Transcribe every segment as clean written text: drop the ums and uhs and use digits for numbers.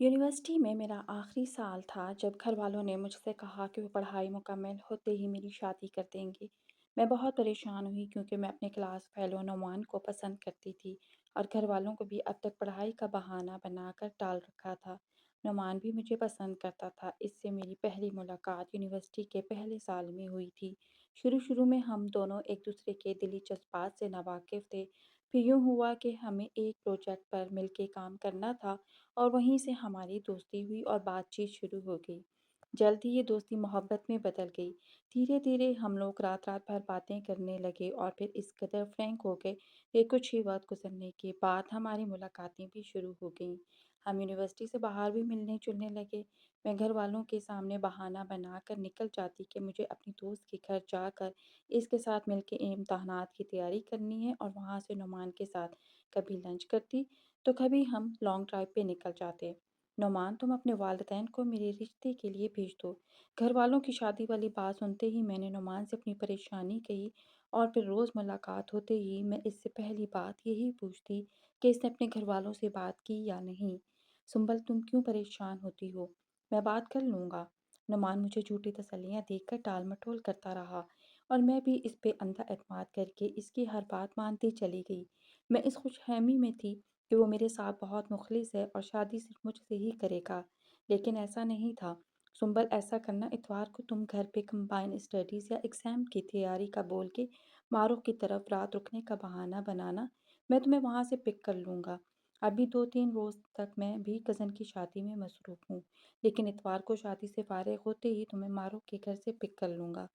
University میں میرا آخری سال تھا جب گھر والوں نے مجھ سے کہا کہ وہ پڑھائی مکمل ہوتے ہی میری شادی کر دیں گے۔ میں بہت پریشان ہوئی کیونکہ میں اپنے کلاس فیلو نعمان کو پسند کرتی تھی اور گھر والوں کو بھی اب تک پڑھائی کا بہانہ بنا کر ٹال رکھا تھا۔ نعمان بھی مجھے پسند کرتا تھا۔ اس سے میری پہلی ملاقات یونیورسٹی کے پہلے سال میں ہوئی تھی۔ شروع میں ہم دونوں ایک دوسرے کے دلی جذبات سے ناواقف تھے۔ پھر یوں ہوا کہ ہمیں ایک پروجیکٹ پر مل کے کام کرنا تھا اور وہیں سے ہماری دوستی ہوئی اور بات چیت شروع ہو گئی۔ جلد ہی یہ دوستی محبت میں بدل گئی۔ دھیرے دھیرے ہم لوگ رات بھر باتیں کرنے لگے اور پھر اس قدر فرینک ہو گئے کہ کچھ ہی وقت گزرنے کے بعد ہماری ملاقاتیں بھی شروع ہو گئیں۔ ہم یونیورسٹی سے باہر بھی ملنے جلنے لگے۔ میں گھر والوں کے سامنے بہانہ بنا کر نکل جاتی کہ مجھے اپنی دوست کے گھر جا کر اس کے ساتھ مل کے امتحانات کی تیاری کرنی ہے، اور وہاں سے نعمان کے ساتھ کبھی لنچ کرتی تو کبھی ہم لانگ ڈرائیو پہ نکل جاتے۔ نعمان، تم اپنے والدین کو میرے رشتے کے لیے بھیج دو۔ گھر والوں کی شادی والی بات سنتے ہی میں نے نعمان سے اپنی پریشانی کہی، اور پھر روز ملاقات ہوتے ہی میں اس سے پہلی بات یہی پوچھتی کہ اس نے اپنے گھر والوں سے بات کی یا نہیں۔ سنبل، تم کیوں پریشان ہوتی ہو؟ میں بات کر لوں گا۔ نعمان مجھے جھوٹی تسلیاں دے کر ٹال مٹول کرتا رہا، اور میں بھی اس پہ اندھا اعتماد کر کے اس کی ہر بات مانتی چلی گئی۔ میں اس خوش فہمی میں تھی کہ وہ میرے ساتھ بہت مخلص ہے اور شادی صرف مجھ سے ہی کرے گا، لیکن ایسا نہیں تھا۔ سنبل، ایسا کرنا، اتوار کو تم گھر پہ کمبائن اسٹڈیز یا ایگزام کی تیاری کا بول کے معروف کی طرف رات رکنے کا بہانہ بنانا، میں تمہیں وہاں سے پک کر لوں گا۔ ابھی 2-3 روز تک میں بھی کزن کی شادی میں مصروف ہوں، لیکن اتوار کو شادی سے فارغ ہوتے ہی تمہیں معروف کے گھر سے پک کر لوں گا۔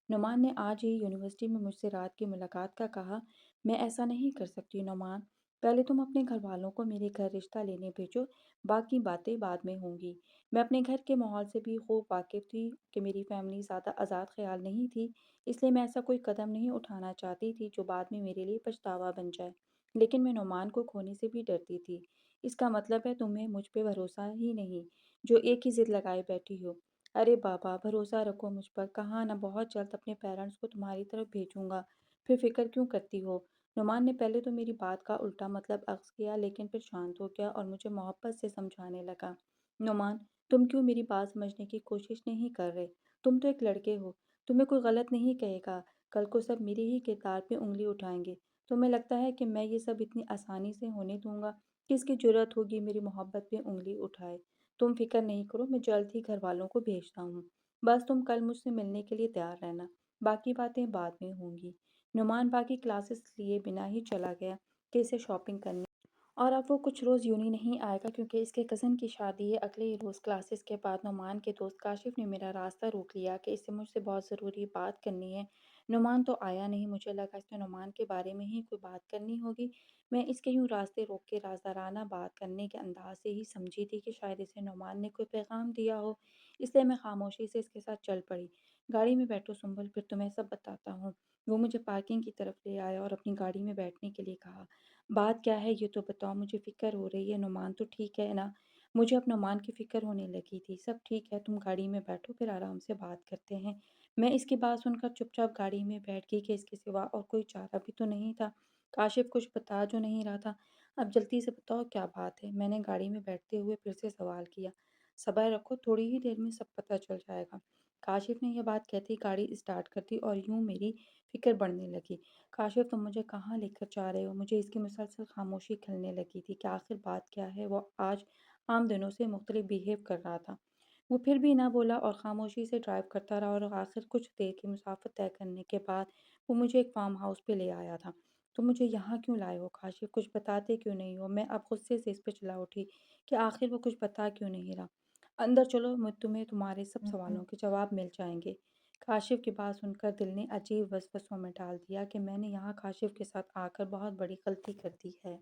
نعمان نے آج ہی یونیورسٹی میں مجھ سے رات کی ملاقات کا کہا۔ میں ایسا نہیں کر سکتی نعمان، پہلے تم اپنے گھر والوں کو میرے گھر رشتہ لینے بھیجو، باقی باتیں بعد میں ہوں گی۔ میں اپنے گھر کے ماحول سے بھی خوب واقف تھی کہ میری فیملی زیادہ آزاد خیال نہیں تھی، اس لیے میں ایسا کوئی قدم نہیں اٹھانا چاہتی تھی جو بعد میں میرے لیے پچھتاوا بن جائے، لیکن میں نعمان کو کھونے سے بھی ڈرتی تھی۔ اس کا مطلب ہے تمہیں مجھ پہ بھروسہ ہی نہیں، جو ایک ہی ضد لگائے بیٹھی ہو۔ ارے بابا، بھروسہ رکھو مجھ پر، کہاں نہ بہت جلد اپنے پیرنٹس کو تمہاری طرف بھیجوں گا، پھر فکر کیوں کرتی ہو؟ نعمان نے پہلے تو میری بات کا الٹا مطلب اخذ کیا، لیکن پھر شانت ہو گیا اور مجھے محبت سے سمجھانے لگا۔ نعمان، تم کیوں میری بات سمجھنے کی کوشش نہیں کر رہے؟ تم تو ایک لڑکے ہو، تمہیں کوئی غلط نہیں کہے گا، کل کو سب میرے ہی کردار پہ انگلی اٹھائیں گے۔ تمہیں لگتا ہے کہ میں یہ سب اتنی آسانی سے ہونے دوں گا؟ کس کی جرأت ہوگی میری محبت پہ انگلی اٹھائے؟ تم فکر نہیں کرو، میں جلد ہی گھر والوں کو بھیجتا ہوں، بس تم کل مجھ سے ملنے کے لیے تیار رہنا، باقی باتیں بعد میں ہوں گی۔ نعمان باقی کلاسز لیے بنا ہی چلا گیا کہ اسے شاپنگ کرنی، اور اب وہ کچھ روز یونی نہیں آئے گا کیونکہ اس کے کزن کی شادی ہے۔ اگلے ہی روز کلاسز کے بعد نعمان کے دوست کاشف نے میرا راستہ روک لیا کہ اس سے مجھ سے بہت ضروری بات کرنی ہے۔ نعمان تو آیا نہیں، مجھے لگا اس نے نعمان کے بارے میں ہی کوئی بات کرنی ہوگی۔ میں اس کے یوں راستے روک کے رازدارانہ بات کرنے کے انداز سے ہی سمجھی تھی کہ شاید اسے نعمان نے کوئی پیغام دیا ہو، اس لیے میں خاموشی سے اس کے ساتھ چل پڑی۔ گاڑی میں بیٹھو سنبل، پھر تمہیں سب بتاتا ہوں۔ وہ مجھے پارکنگ کی طرف لے آیا اور اپنی گاڑی میں بیٹھنے کے لیے کہا۔ بات کیا ہے یہ تو بتاؤ، مجھے فکر ہو رہی ہے۔ نعمان تو ٹھیک ہے نا؟ مجھے اب نعمان کی فکر ہونے لگی تھی۔ سب ٹھیک ہے، تم گاڑی میں بیٹھو، پھر آرام سے بات کرتے ہیں۔ میں اس کی بات سن کر چپ چاپ گاڑی میں بیٹھ گئی کہ اس کے سوا اور کوئی چارہ بھی تو نہیں تھا۔ کاشف کچھ بتا جو نہیں رہا تھا۔ اب جلدی سے بتاؤ کیا بات ہے؟ میں نے گاڑی میں بیٹھتے ہوئے پھر سے سوال کیا۔ صبر رکھو، تھوڑی ہی دیر میں سب پتہ چل جائے گا۔ کاشف نے یہ بات کہتے ہی گاڑی اسٹارٹ کر دی اور یوں میری فکر بڑھنے لگی۔ کاشف، تم مجھے کہاں لے کر جا رہے ہو؟ مجھے اس کی مسلسل خاموشی کھلنے لگی تھی کہ آخر بات کیا ہے۔ وہ آج عام دنوں سے مختلف بیہیو کر رہا تھا۔ وہ پھر بھی نہ بولا اور خاموشی سے ڈرائیو کرتا رہا، اور آخر کچھ دیر کی مسافت طے کرنے کے بعد وہ مجھے ایک فارم ہاؤس پہ لے آیا تھا۔ تم مجھے یہاں کیوں لائے ہو کاشف؟ کچھ بتاتے کیوں نہیں ہو؟ میں اب غصے سے اس پہ چلا اٹھی کہ آخر وہ کچھ بتا کیوں نہیں رہا۔ اندر چلو، تمہیں تمہارے سب سوالوں کے جواب مل جائیں گے۔ کاشف کی بات سن کر دل نے عجیب وسوسوں میں ڈال دیا کہ میں نے یہاں کاشف کے ساتھ آ کر بہت بڑی غلطی کر دی ہے۔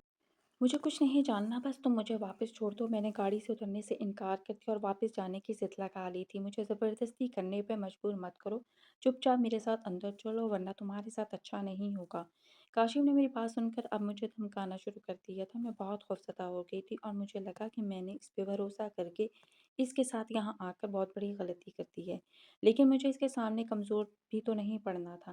مجھے کچھ نہیں جاننا، بس تم مجھے واپس چھوڑ دو۔ میں نے گاڑی سے اترنے سے انکار کر دیا اور واپس جانے کی ضد لگا لی تھی۔ مجھے زبردستی کرنے پہ مجبور مت کرو، چپ چاپ میرے ساتھ اندر چلو، ورنہ تمہارے ساتھ اچھا نہیں ہوگا۔ کاشف نے میری بات سن کر اب مجھے دھمکانا شروع کر دیا تھا۔ میں بہت خوفزدہ ہو گئی تھی اور مجھے لگا کہ میں نے اس پہ بھروسہ کر کے اس کے ساتھ یہاں آ کر بہت بڑی غلطی کر دی ہے، لیکن مجھے اس کے سامنے کمزور بھی تو نہیں پڑنا تھا۔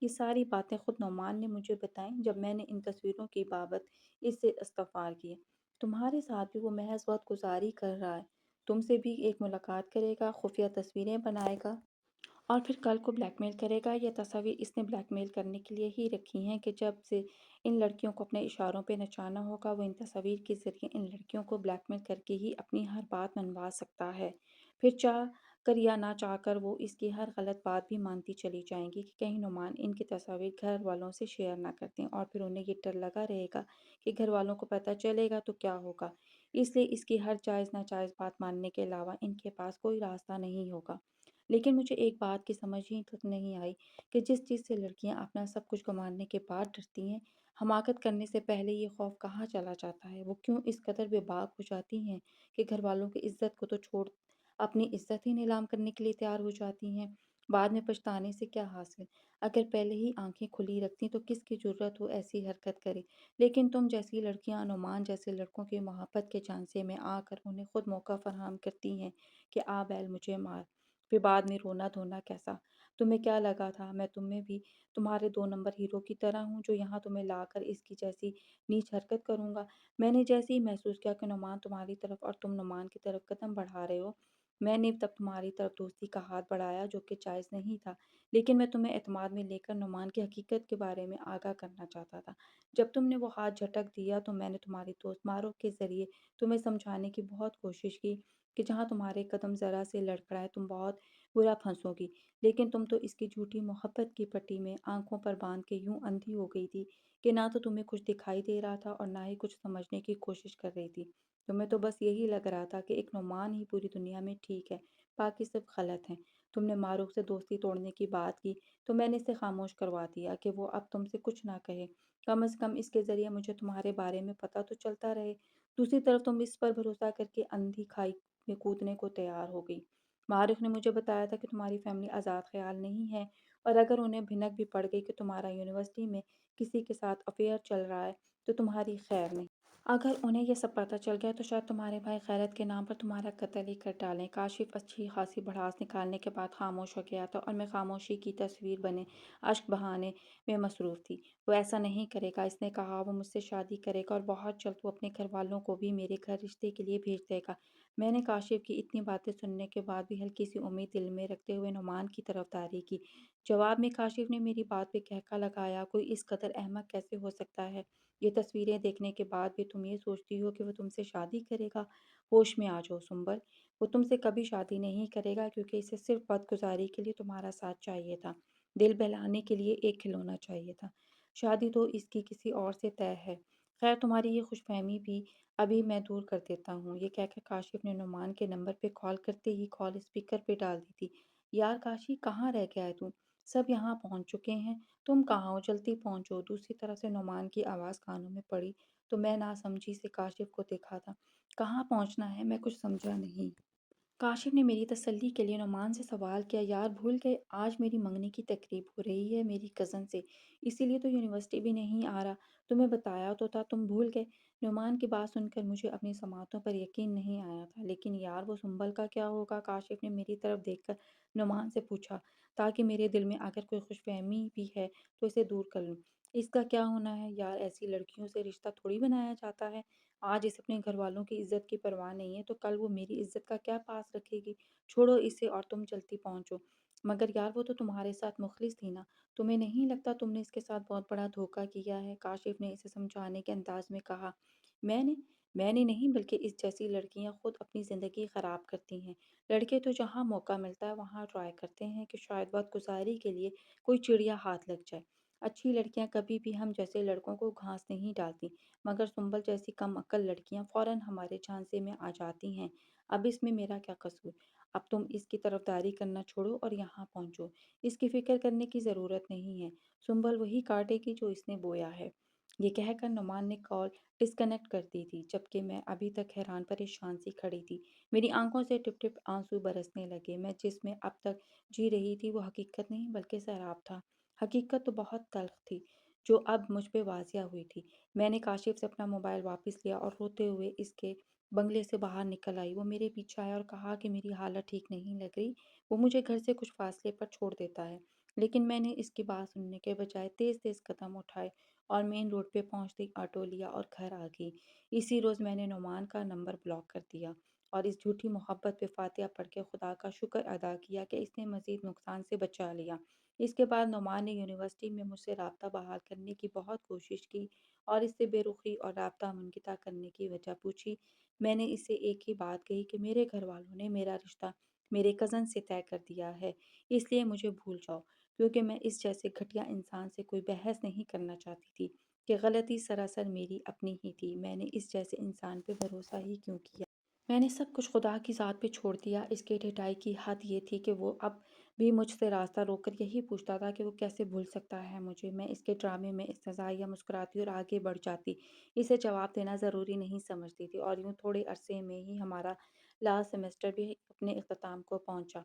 یہ ساری باتیں خود نعمان نے مجھے بتائیں جب میں نے ان تصویروں کی بابت اس سے استغفار کیا۔ تمہارے ساتھ بھی وہ محض وقت گزاری کر رہا ہے، تم سے بھی ایک ملاقات کرے گا، خفیہ تصویریں بنائے گا اور پھر کل کو بلیک میل کرے گا۔ یہ تصاویر اس نے بلیک میل کرنے کے لیے ہی رکھی ہیں کہ جب سے ان لڑکیوں کو اپنے اشاروں پہ نچانا ہوگا، وہ ان تصاویر کے ذریعے ان لڑکیوں کو بلیک میل کر کے ہی اپنی ہر بات منوا سکتا ہے۔ پھر چاہ کر یا نہ چاہ کر وہ اس کی ہر غلط بات بھی مانتی چلی جائیں گی کہ کہیں نعمان ان کی تصاویر گھر والوں سے شیئر نہ کر دیں، اور پھر انہیں یہ ڈر لگا رہے گا کہ گھر والوں کو پتہ چلے گا تو کیا ہوگا۔ اس لیے اس کی ہر جائز ناجائز بات ماننے کے علاوہ ان کے پاس کوئی راستہ نہیں ہوگا۔ لیکن مجھے ایک بات کی سمجھ ہی تک نہیں آئی کہ جس چیز سے لڑکیاں اپنا سب کچھ گنوانے کے بعد ڈرتی ہیں، حماقت کرنے سے پہلے یہ خوف کہاں چلا جاتا ہے؟ وہ کیوں اس قدر بے باک ہو جاتی ہیں کہ گھر والوں کی عزت کو تو چھوڑ اپنی عزت ہی نیلام کرنے کے لیے تیار ہو جاتی ہیں؟ بعد میں پچھتانے سے کیا حاصل؟ اگر پہلے ہی آنکھیں کھلی رکھتی تو کس کی جرت ہو ایسی حرکت کرے؟ لیکن تم جیسی لڑکیاں نعمان جیسے لڑکوں کی محبت کے جھانسے میں آ کر انہیں خود موقع فراہم کرتی ہیں کہ آ بیل مجھے مار، پھر بعد میں رونا دھونا کیسا؟ تمہیں کیا لگا تھا میں تمہیں بھی تمہارے 2 نمبر ہیرو کی طرح ہوں جو یہاں تمہیں لا کر اس کی جیسی نیچ حرکت کروں گا؟ میں نے جیسے ہی محسوس کیا کہ نعمان تمہاری طرف اور تم نعمان کی طرف قدم بڑھا رہے ہو، میں نے تب تمہاری طرف دوستی کا ہاتھ بڑھایا جو کہ جائز نہیں تھا، لیکن میں تمہیں اعتماد میں لے کر نعمان کی حقیقت کے بارے میں آگاہ کرنا چاہتا تھا۔ جب تم نے وہ ہاتھ جھٹک دیا تو میں نے تمہاری دوست معروف کے ذریعے تمہیں سمجھانے کی بہت کوشش کی کہ جہاں تمہارے قدم ذرا سے لڑکھڑائے تم بہت برا پھنسو گی، لیکن تم تو اس کی جھوٹی محبت کی پٹی میں آنکھوں پر باندھ کے یوں اندھی ہو گئی تھی کہ نہ تو تمہیں کچھ دکھائی دے رہا تھا اور نہ ہی کچھ سمجھنے کی کوشش کر رہی تھی۔ تمہیں تو بس یہی لگ رہا تھا کہ ایک نعمان ہی پوری دنیا میں ٹھیک ہے، باقی سب غلط ہیں۔ تم نے معروف سے دوستی توڑنے کی بات کی تو میں نے اسے خاموش کروا دیا کہ وہ اب تم سے کچھ نہ کہے، کم از کم اس کے ذریعے مجھے تمہارے بارے میں پتہ تو چلتا رہے۔ دوسری طرف تم اس پر بھروسہ کر کے اندھی کھائی میں کودنے کو تیار ہو گئی۔ معارف نے مجھے بتایا تھا کہ تمہاری فیملی آزاد خیال نہیں ہے، اور اگر انہیں بھنک بھی پڑ گئی کہ تمہارا یونیورسٹی میں کسی کے ساتھ افیئر چل رہا ہے تو تمہاری خیر نہیں۔ اگر انہیں یہ سب پتہ چل گیا تو شاید تمہارے بھائی غیرت کے نام پر تمہارا قتل ہی کر ڈالیں۔ کاشف اچھی خاصی بھڑاس نکالنے کے بعد خاموش ہو گیا تھا اور میں خاموشی کی تصویر بنے اشک بہانے میں مصروف تھی۔ وہ ایسا نہیں کرے گا، اس نے کہا، وہ مجھ سے شادی کرے گا اور بہت جلد وہ اپنے گھر والوں کو بھی میرے گھر رشتے کے لیے بھیج دے گا۔ میں نے کاشف کی اتنی باتیں سننے کے بعد بھی ہلکی سی امید دل میں رکھتے ہوئے نعمان کی طرفداری کی۔ جواب میں کاشف نے میری بات پہ کہکا لگایا، کوئی اس قدر احمق کیسے ہو سکتا ہے؟ یہ تصویریں دیکھنے کے بعد بھی تم یہ سوچتی ہو کہ وہ تم سے شادی کرے گا؟ ہوش میں آ جاؤ سنبل، وہ تم سے کبھی شادی نہیں کرے گا کیونکہ اسے صرف بدگزاری کے لیے تمہارا ساتھ چاہیے تھا، دل بہلانے کے لیے ایک کھلونا چاہیے تھا۔ شادی تو اس کی کسی اور سے طے ہے۔ خیر تمہاری یہ خوش فہمی بھی ابھی میں دور کر دیتا ہوں۔ یہ کہہ کر کاشف نے نعمان کے نمبر پہ کال کرتے ہی کال اسپیکر پہ ڈال دی تھی۔ یار کاشی، کہاں رہ گیا ہے تو؟ سب یہاں پہنچ چکے ہیں، تم کہاں ہو؟ جلدی پہنچو۔ دوسری طرف سے نعمان کی آواز کانوں میں پڑی تو میں ناسمجھی سے کاشف کو دیکھا تھا۔ کہاں پہنچنا ہے؟ میں کچھ سمجھا نہیں۔ کاشف نے میری تسلی کے لیے نعمان سے سوال کیا، یار بھول گئے آج میری منگنی کی تقریب ہو رہی ہے میری کزن سے، اسی لیے تو یونیورسٹی بھی نہیں آ رہا۔ تمہیں بتایا تو تھا، تم بھول گئے؟ نعمان کی بات سن کر مجھے اپنی سماعتوں پر یقین نہیں آیا تھا۔ لیکن یار وہ سنبل کا کیا ہوگا؟ کاشف نے میری طرف دیکھ کر نعمان سے پوچھا، تاکہ میرے دل میں اگر کوئی خوش فہمی بھی ہے تو اسے دور کر لوں۔ اس کا کیا ہونا ہے یار؟ ایسی لڑکیوں سے رشتہ تھوڑی بنایا جاتا ہے۔ آج اسے اپنے گھر والوں کی عزت کی پرواہ نہیں ہے تو کل وہ میری عزت کا کیا پاس رکھے گی؟ چھوڑو اسے اور تم جلدی پہنچو۔ مگر یار وہ تو تمہارے ساتھ مخلص تھی نا، تمہیں نہیں لگتا تم نے اس کے ساتھ بہت بڑا دھوکہ کیا ہے؟ کاشف نے اسے سمجھانے کے انداز میں کہا، میں نے میں نے نہیں، بلکہ اس جیسی لڑکیاں خود اپنی زندگی خراب کرتی ہیں۔ لڑکے تو جہاں موقع ملتا ہے وہاں ٹرائی کرتے ہیں کہ شاید وقت گزاری کے لیے کوئی چڑیا ہاتھ لگ جائے۔ اچھی لڑکیاں کبھی بھی ہم جیسے لڑکوں کو گھاس نہیں ڈالتی، مگر سنبل جیسی کم عقل لڑکیاں فوراً ہمارے جھانسے میں آ جاتی ہیں۔ اب اس میں میرا کیا قصور؟ اب تم اس کی طرفداری کرنا چھوڑو اور یہاں پہنچو۔ اس کی فکر کرنے کی ضرورت نہیں ہے، سنبل وہی کاٹے گی جو اس نے بویا ہے۔ یہ کہہ کر نعمان نے کال ڈسکنیکٹ کر دی تھی، جبکہ میں ابھی تک حیران پریشان سی کھڑی تھی۔ میری آنکھوں سے ٹپ ٹپ آنسو برسنے لگے۔ میں جس میں اب تک جی رہی تھی وہ حقیقت نہیں بلکہ سیراب تھا۔ حقیقت تو بہت تلخ تھی جو اب مجھ پہ واضح ہوئی تھی۔ میں نے کاشف سے اپنا موبائل واپس لیا اور روتے ہوئے اس کے بنگلے سے باہر نکل آئی۔ وہ میرے پیچھے آیا اور کہا کہ میری حالت ٹھیک نہیں لگ رہی، وہ مجھے گھر سے کچھ فاصلے پر چھوڑ دیتا ہے، لیکن میں نے اس کی بات سننے کے بجائے تیز تیز قدم اٹھائے اور مین روڈ پہ پہنچتے ہی آٹو لیا اور گھر آ گئی۔ اسی روز میں نے نعمان کا نمبر بلاک کر دیا اور اس جھوٹی محبت پہ فاتحہ پڑھ کے خدا کا شکر ادا کیا کہ اس نے مزید نقصان سے بچا لیا۔ اس کے بعد نعمان نے یونیورسٹی میں مجھ سے رابطہ بحال کرنے کی بہت کوشش کی اور اس سے بے رخی اور رابطہ منقطع کرنے کی وجہ پوچھی۔ میں نے اس سے ایک ہی بات کہی کہ میرے گھر والوں نے میرا رشتہ میرے کزن سے طے کر دیا ہے، اس لیے مجھے بھول جاؤ، کیونکہ میں اس جیسے گھٹیا انسان سے کوئی بحث نہیں کرنا چاہتی تھی کہ غلطی سراسر میری اپنی ہی تھی۔ میں نے اس جیسے انسان پہ بھروسہ ہی کیوں کیا؟ میں نے سب کچھ خدا کی ذات پہ چھوڑ دیا۔ اس کے ڈھٹائی کی حد یہ تھی کہ وہ اب بھی مجھ سے راستہ روک کر یہی پوچھتا تھا کہ وہ کیسے بھول سکتا ہے مجھے۔ میں اس کے ڈرامے میں استہزائیہ مسکراتی اور آگے بڑھ جاتی، اسے جواب دینا ضروری نہیں سمجھتی تھی، اور یوں تھوڑے عرصے میں ہی ہمارا لاسٹ سیمسٹر بھی اپنے اختتام کو پہنچا۔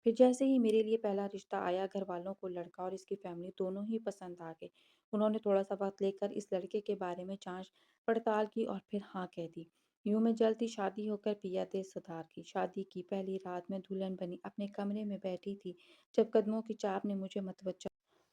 پھر جیسے ہی میرے لیے پہلا رشتہ آیا، گھر والوں کو لڑکا اور اس کی فیملی دونوں ہی پسند آ گئے۔ انہوں نے تھوڑا سا وقت لے کر اس لڑکے کے بارے میں جانچ پڑتال کی اور پھر ہاں کہہ دی۔ یوں میں جلدی شادی ہو کر پیا دے سدھار گئی۔ شادی کی پہلی رات میں دلہن بنی اپنے کمرے میں بیٹھی تھی، جب قدموں کی چاپ نے مجھے متوجہ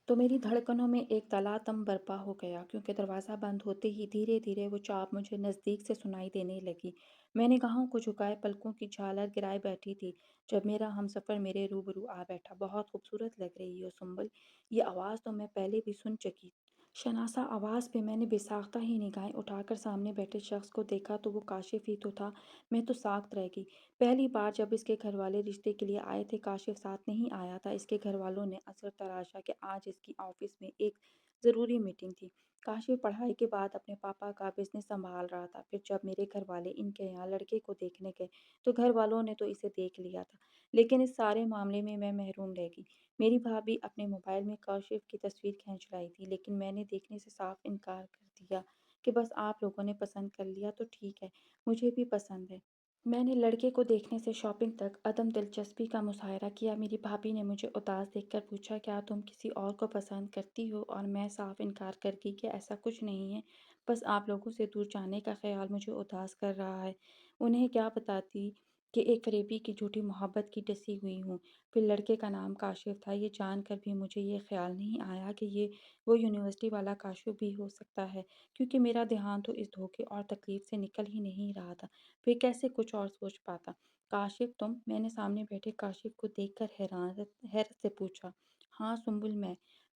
تو میری دھڑکنوں میں ایک تلاطم برپا ہو گیا، کیونکہ دروازہ بند ہوتے ہی دھیرے دھیرے وہ چاپ مجھے نزدیک سے سنائی دینے لگی۔ میں نگاہوں کو جھکائے پلکوں کی جھالر گرائے بیٹھی تھی جب میرا ہمسفر میرے روبرو آ بیٹھا۔ بہت خوبصورت لگ رہی ہو سنبل، یہ آواز تو میں پہلے بھی سن چکی۔ شناسا آواز پہ میں نے بے ساختہ ہی نگاہیں اٹھا کر سامنے بیٹھے شخص کو دیکھا تو وہ کاشف ہی تو تھا۔ میں تو ساکت رہ گئی۔ پہلی بار جب اس کے گھر والے رشتے کے لیے آئے تھے، کاشف ساتھ نہیں آیا تھا۔ اس کے گھر والوں نے اثر تراشا کہ آج اس کی آفس میں ایک ضروری میٹنگ تھی۔ کاشف پڑھائی کے بعد اپنے پاپا کا بزنس سنبھال رہا تھا۔ پھر جب میرے گھر والے ان کے یہاں لڑکے کو دیکھنے گئے تو گھر والوں نے تو اسے دیکھ لیا تھا، لیکن اس سارے معاملے میں محروم رہ گئی۔ میری بھابھی اپنے موبائل میں کاشف کی تصویر کھینچ لائی تھی، لیکن میں نے دیکھنے سے صاف انکار کر دیا کہ بس آپ لوگوں نے پسند کر لیا تو ٹھیک ہے، مجھے بھی پسند ہے۔ میں نے لڑکے کو دیکھنے سے شاپنگ تک عدم دلچسپی کا مظاہرہ کیا۔ میری بھابھی نے مجھے اداس دیکھ کر پوچھا، کیا تم کسی اور کو پسند کرتی ہو؟ اور میں صاف انکار کر گئی کہ ایسا کچھ نہیں ہے، بس آپ لوگوں سے دور جانے کا خیال مجھے اداس کر رہا ہے۔ انہیں کیا بتاتی کہ ایک فریبی کی جھوٹی محبت کی ڈسی ہوئی ہوں۔ پھر لڑکے کا نام کاشف تھا، یہ جان کر بھی مجھے یہ خیال نہیں آیا کہ یہ وہ یونیورسٹی والا کاشف بھی ہو سکتا ہے، کیونکہ میرا دھیان تو اس دھوکے اور تکلیف سے نکل ہی نہیں رہا تھا۔ پھر کیسے کچھ اور سوچ پاتا؟ کاشف تم؟ میں نے سامنے بیٹھے کاشف کو دیکھ کر حیرت سے پوچھا۔ ہاں سنبل،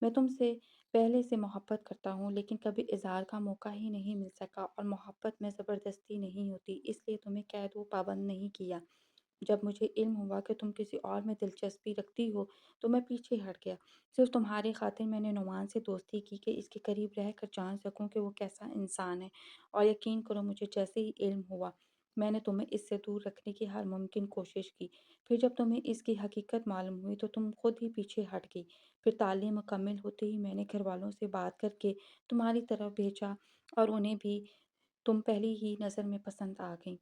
میں تم سے پہلے سے محبت کرتا ہوں، لیکن کبھی اظہار کا موقع ہی نہیں مل سکا، اور محبت میں زبردستی نہیں ہوتی، اس لیے تمہیں قید و پابند نہیں کیا۔ جب مجھے علم ہوا کہ تم کسی اور میں دلچسپی رکھتی ہو تو میں پیچھے ہٹ گیا۔ صرف تمہاری خاطر میں نے نعمان سے دوستی کی کہ اس کے قریب رہ کر جان سکوں کہ وہ کیسا انسان ہے، اور یقین کرو مجھے جیسے ہی علم ہوا میں نے تمہیں اس سے دور رکھنے کی ہر ممکن کوشش کی۔ پھر جب تمہیں اس کی حقیقت معلوم ہوئی تو تم خود ہی پیچھے ہٹ گئی۔ پھر تعلیم مکمل ہوتے ہی میں نے گھر والوں سے بات کر کے تمہاری طرف بھیجا، اور انہیں بھی تم پہلی ہی نظر میں پسند آ گئیں۔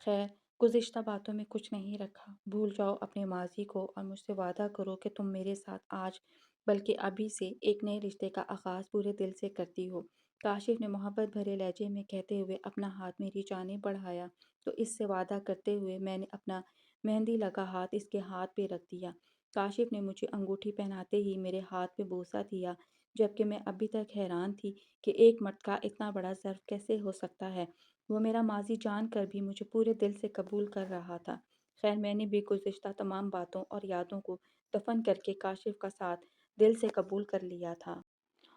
خیر، گزشتہ باتوں میں کچھ نہیں رکھا، بھول جاؤ اپنے ماضی کو اور مجھ سے وعدہ کرو کہ تم میرے ساتھ آج بلکہ ابھی سے ایک نئے رشتے کا آغاز پورے دل سے کرتی ہو۔ کاشف نے محبت بھرے لہجے میں کہتے ہوئے اپنا ہاتھ میری جانب بڑھایا تو اس سے وعدہ کرتے ہوئے میں نے اپنا مہندی لگا ہاتھ اس کے ہاتھ پہ رکھ دیا۔ کاشف نے مجھے انگوٹھی پہناتے ہی میرے ہاتھ پہ بوسہ دیا، جبکہ میں ابھی تک حیران تھی کہ ایک مرد کا اتنا بڑا ظرف کیسے ہو سکتا ہے۔ وہ میرا ماضی جان کر بھی مجھے پورے دل سے قبول کر رہا تھا۔ خیر، میں نے بھی گزشتہ تمام باتوں اور یادوں کو دفن کر کے کاشف کا ساتھ دل سے قبول کر لیا تھا۔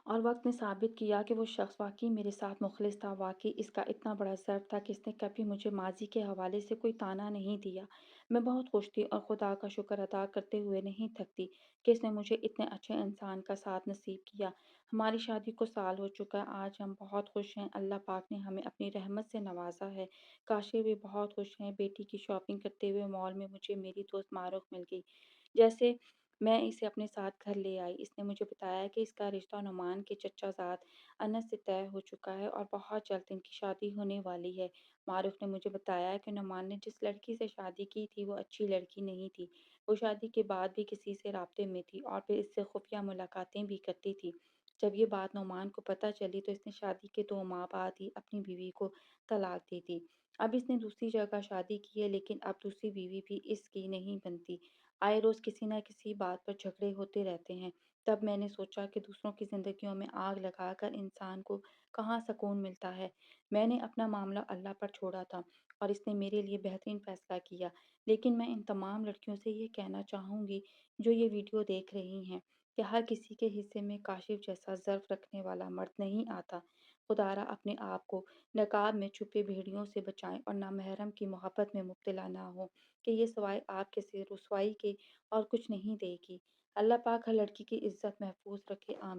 اور وقت نے ثابت کیا کہ وہ شخص واقعی میرے ساتھ مخلص تھا، واقعی اس کا اتنا بڑا ضرف تھا کہ اس نے کبھی مجھے ماضی کے حوالے سے کوئی طعنہ نہیں دیا۔ میں بہت خوش تھی اور خدا کا شکر ادا کرتے ہوئے نہیں تھکتی کہ اس نے مجھے اتنے اچھے انسان کا ساتھ نصیب کیا۔ ہماری شادی کو سال ہو چکا ہے، آج ہم بہت خوش ہیں، اللہ پاک نے ہمیں اپنی رحمت سے نوازا ہے۔ کاشف بھی بہت خوش ہیں۔ بیٹی کی شاپنگ کرتے ہوئے مال میں مجھے میری دوست معروف مل گئی، جیسے میں اسے اپنے ساتھ گھر لے آئی۔ اس نے مجھے بتایا کہ اس کا رشتہ نعمان کے چچا زاد انس سے طے ہو چکا ہے اور بہت جلد ان کی شادی ہونے والی ہے۔ معروف نے مجھے بتایا کہ نعمان نے جس لڑکی سے شادی کی تھی وہ اچھی لڑکی نہیں تھی، وہ شادی کے بعد بھی کسی سے رابطے میں تھی اور پھر اس سے خفیہ ملاقاتیں بھی کرتی تھی۔ جب یہ بات نعمان کو پتہ چلی تو اس نے شادی کے 2 ماہ بعد ہی اپنی بیوی کو طلاق دی تھی۔ اب اس نے دوسری جگہ شادی کی ہے لیکن اب دوسری بیوی بھی اس کی نہیں بنتی۔ آئے روز کسی نہ کسی بات پر جھگڑے ہوتے رہتے ہیں۔ تب میں نے سوچا کہ دوسروں کی زندگیوں میں آگ لگا کر انسان کو کہاں سکون ملتا ہے۔ میں نے اپنا معاملہ اللہ پر چھوڑا تھا اور اس نے میرے لیے بہترین فیصلہ کیا۔ لیکن میں ان تمام لڑکیوں سے یہ کہنا چاہوں گی جو یہ ویڈیو دیکھ رہی ہیں کہ ہر کسی کے حصے میں کاشف جیسا ظرف رکھنے والا مرد نہیں آتا۔ خدارا اپنے آپ کو نقاب میں چھپے بھیڑیوں سے بچائیں اور نامحرم کی محبت میں مبتلا نہ ہوں کہ یہ سوائے آپ کے سے رسوائی کے اور کچھ نہیں دے گی۔ اللہ پاک ہر لڑکی کی عزت محفوظ رکھے، آمین۔